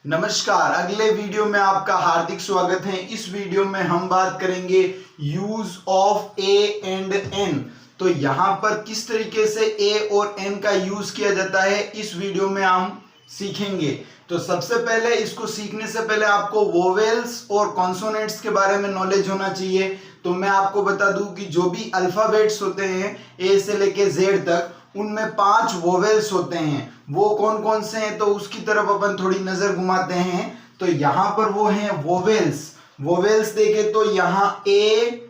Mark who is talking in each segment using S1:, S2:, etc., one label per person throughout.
S1: नमस्कार, अगले वीडियो में आपका हार्दिक स्वागत है। इस वीडियो में हम बात करेंगे use of a and an. तो यहाँ पर किस तरीके से ए और एन का यूज किया जाता है इस वीडियो में हम सीखेंगे। तो सबसे पहले इसको सीखने से पहले आपको वोवेल्स और कॉन्सोनेंट्स के बारे में नॉलेज होना चाहिए। तो मैं आपको बता दूं कि जो भी अल्फाबेट्स होते हैं ए से लेके जेड तक, उनमें 5 वोवेल्स होते हैं। वो कौन कौन से हैं तो उसकी तरफ अपन थोड़ी नजर घुमाते हैं। तो यहाँ पर वो हैं वोवेल्स देखे तो यहाँ ए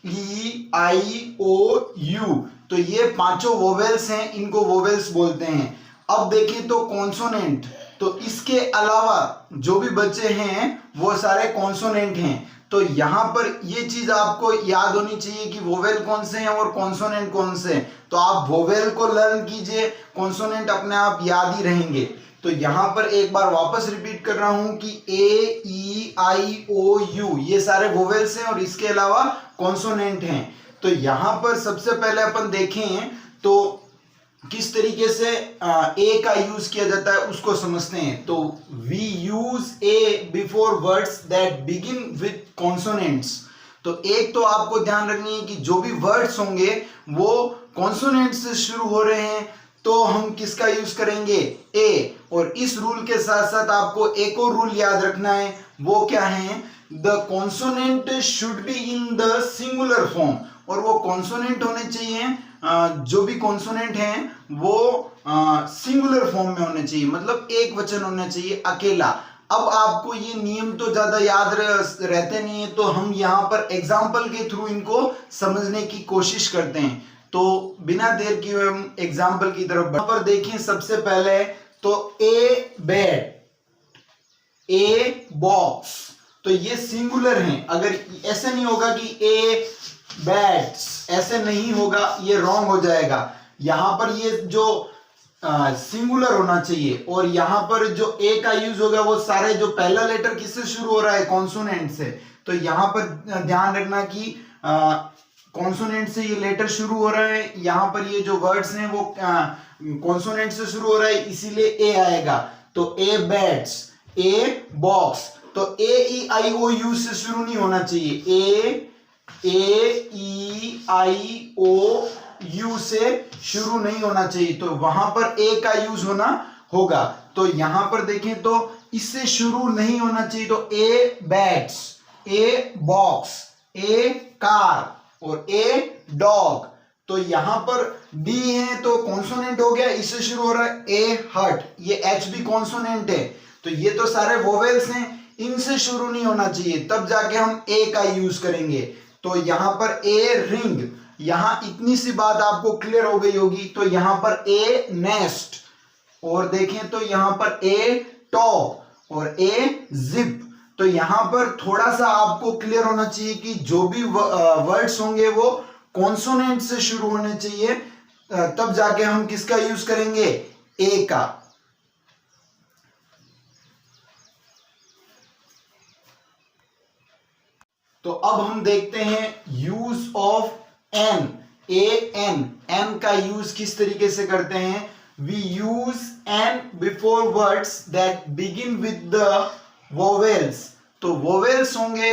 S1: ई आई ओ यू, तो ये पांचों वोवेल्स हैं, इनको वोवेल्स बोलते हैं। अब देखें तो कॉन्सोनेंट, तो इसके अलावा जो भी बचे हैं वो सारे कॉन्सोनेंट हैं। तो यहाँ पर ये चीज आपको याद होनी चाहिए कि वोवेल कौन से हैं और कॉन्सोनेंट कौन से हैं। तो आप वोवेल को लर्न कीजिए, कॉन्सोनेंट अपने आप याद ही रहेंगे। तो यहाँ पर एक बार वापस रिपीट कर रहा हूं कि ए ई आई ओ यू ये सारे वोवेल्स हैं और इसके अलावा कॉन्सोनेंट हैं। तो यहाँ पर सबसे पहले अपन देखें तो किस तरीके से ए का यूज किया जाता है उसको समझते हैं। तो we use a before words that begin with consonants. तो एक तो आपको ध्यान रखनी है कि जो भी वर्ड्स होंगे वो कॉन्सोनेंट से शुरू हो रहे हैं तो हम किसका यूज करेंगे, ए। और इस रूल के साथ साथ आपको एक और रूल याद रखना है, वो क्या है, the consonant should be in the singular form. और वो कॉन्सोनेंट होने चाहिए, जो भी कॉन्सोनेंट हैं वो सिंगुलर फॉर्म में होने चाहिए, मतलब एक वचन होना चाहिए, अकेला। अब आपको ये नियम तो ज्यादा याद रहते नहीं है, तो हम यहाँ पर एग्जाम्पल के थ्रू इनको समझने की कोशिश करते हैं। तो बिना देर किए हम एग्जाम्पल की तरफ पर देखें। सबसे पहले तो ए बेड, ए बॉक्स, तो ये सिंगुलर हैं। अगर ऐसे नहीं होगा कि ए बैट्स, ऐसे नहीं होगा, ये रॉन्ग हो जाएगा। यहां पर ये जो सिंगुलर होना चाहिए और यहां पर जो ए का यूज होगा वो सारे जो पहला लेटर किससे शुरू हो रहा है, कॉन्सोनेंट से। तो यहां पर ध्यान रखना कि कॉन्सोनेंट से ये लेटर शुरू हो रहा है। यहां पर ये जो वर्ड्स हैं वो कॉन्सोनेंट से शुरू हो रहा है, इसीलिए ए आएगा। तो ए बैट्स, ए बॉक्स, तो ए ई आई ओ यू से शुरू नहीं होना चाहिए। ए ई आई ओ यू से शुरू नहीं होना चाहिए, तो वहां पर ए का यूज होना होगा। तो यहां पर देखें तो इससे शुरू नहीं होना चाहिए। तो a bats, a box, a car और ए डॉग। तो यहां पर डी है तो कॉन्सोनेंट हो गया, इससे शुरू हो रहा है। ए हट, ये एच भी कॉन्सोनेंट है। तो ये तो सारे वोवेल्स हैं, इनसे शुरू नहीं होना चाहिए, तब जाके हम ए का यूज करेंगे। तो यहां पर ए रिंग, यहां इतनी सी बात आपको क्लियर हो गई होगी। तो यहां पर ए नेस्ट, और देखें तो यहां पर ए टॉप और ए जिप। तो यहां पर थोड़ा सा आपको क्लियर होना चाहिए कि जो भी वर्ड्स होंगे वो कॉन्सोनेंट से शुरू होने चाहिए, तब जाके हम किसका यूज करेंगे, ए का। तो अब हम देखते हैं use of an, a an. An का यूज किस तरीके से करते हैं। We use an before words that begin with the vowels. तो वोवेल्स होंगे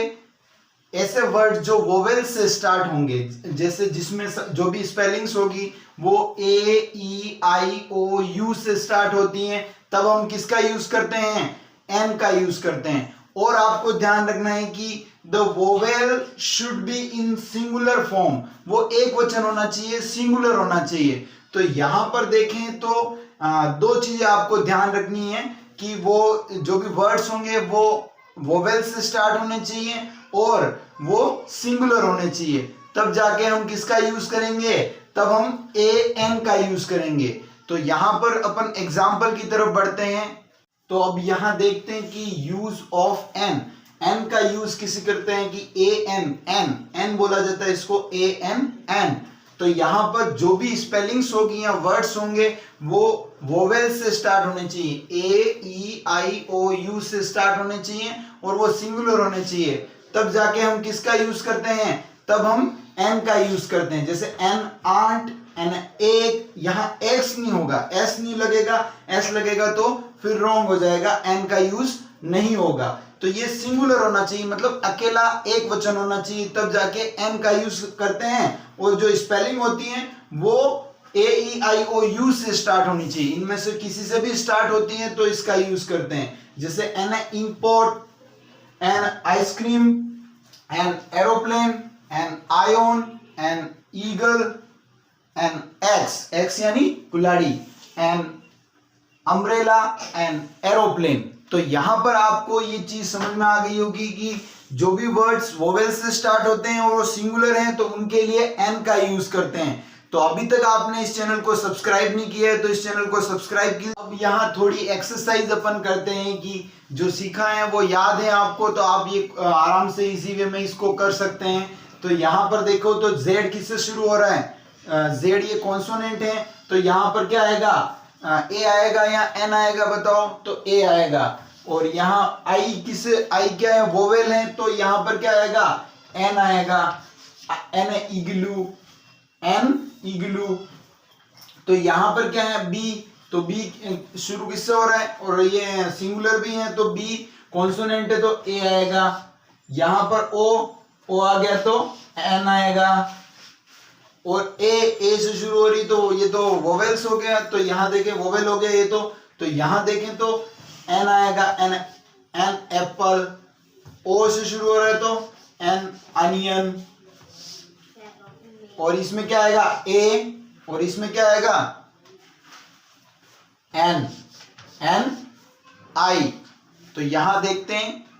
S1: ऐसे वर्ड जो वोवेल्स से स्टार्ट होंगे, जैसे जिसमें जो भी स्पेलिंग्स होगी वो ए ई आई ओ यू से स्टार्ट होती हैं, तब हम किसका यूज करते हैं, एन का यूज करते हैं। और आपको ध्यान रखना है कि the vowel should be in singular form, वो एक वचन होना चाहिए, सिंगुलर होना चाहिए। तो यहां पर देखें तो दो चीजें आपको ध्यान रखनी है कि वो जो भी वर्ड्स होंगे वो वोवेल से स्टार्ट होने चाहिए और वो सिंगुलर होने चाहिए, तब जाके हम किसका यूज करेंगे, तब हम ए एन का यूज करेंगे। तो यहां पर अपन एग्जाम्पल की तरफ बढ़ते हैं। तो अब यहां देखते हैं कि यूज ऑफ एन, एन का यूज किसी करते हैं कि ए एन, एन एन बोला जाता है इसको, ए एन एन। तो यहां पर जो भी स्पेलिंग्स होगी या वर्ड्स होंगे वो वोवेल से स्टार्ट होने चाहिए, ए ई आई ओ यू से स्टार्ट होने चाहिए और वो सिंगुलर होने चाहिए, तब जाके हम किसका यूज करते हैं, तब हम एन का यूज करते हैं। जैसे एन आंट, एन एक, यहाँ एक्स नहीं होगा, एस नहीं लगेगा, एस लगेगा तो फिर रॉन्ग हो जाएगा, एन का यूज नहीं होगा। तो ये सिंगुलर होना चाहिए, मतलब अकेला एक वचन होना चाहिए, तब जाके एन का यूज करते हैं। और जो स्पेलिंग होती है वो ए ई आई ओ यू से स्टार्ट होनी चाहिए, इनमें से किसी से भी स्टार्ट होती है तो इसका यूज करते हैं। जैसे an import, an ice cream, an aeroplane, an ion, an eagle, an axe, axe यानी कुल्हाड़ी, एन अम्ब्रेला, एन एरोप्लेन। तो यहां पर आपको ये चीज समझ में आ गई होगी कि जो भी वर्ड्स वोवेल से स्टार्ट होते हैं और वो सिंगुलर हैं तो उनके लिए एन का यूज करते हैं। तो अभी तक आपने इस चैनल को सब्सक्राइब नहीं किया है तो इस चैनल को सब्सक्राइब कीजिए। अब यहाँ थोड़ी एक्सरसाइज अपन करते हैं कि जो सीखा है वो याद है आपको, तो आप ये आराम से इजी वे में इसको कर सकते हैं। तो यहाँ पर देखो तो जेड किससे शुरू हो रहा है, जेड ये कॉन्सोनेंट है, तो यहाँ पर क्या आएगा, ए आएगा या एन आएगा बताओ, तो ए आएगा। और यहाँ आई किस, आई क्या है, वोवेल है, तो यहाँ पर क्या आएगा, एन आएगा, एन इग्लू, एन इग्लू। तो यहाँ पर क्या है, बी, तो बी शुरू किससे हो रहा है और ये सिंगुलर भी है तो बी कॉन्सोनेंट है तो ए आएगा। यहाँ पर ओ आ गया तो एन आएगा। और ए से शुरू हो रही तो ये तो वोवेल्स हो गया, तो यहां देखें वोवेल हो गया ये तो यहां देखें तो एन आएगा, एन एप्पल। ओ से शुरू हो रहा है तो एन अनियन। और इसमें क्या आएगा, ए, और इसमें क्या आएगा, एन आई। तो यहां देखते हैं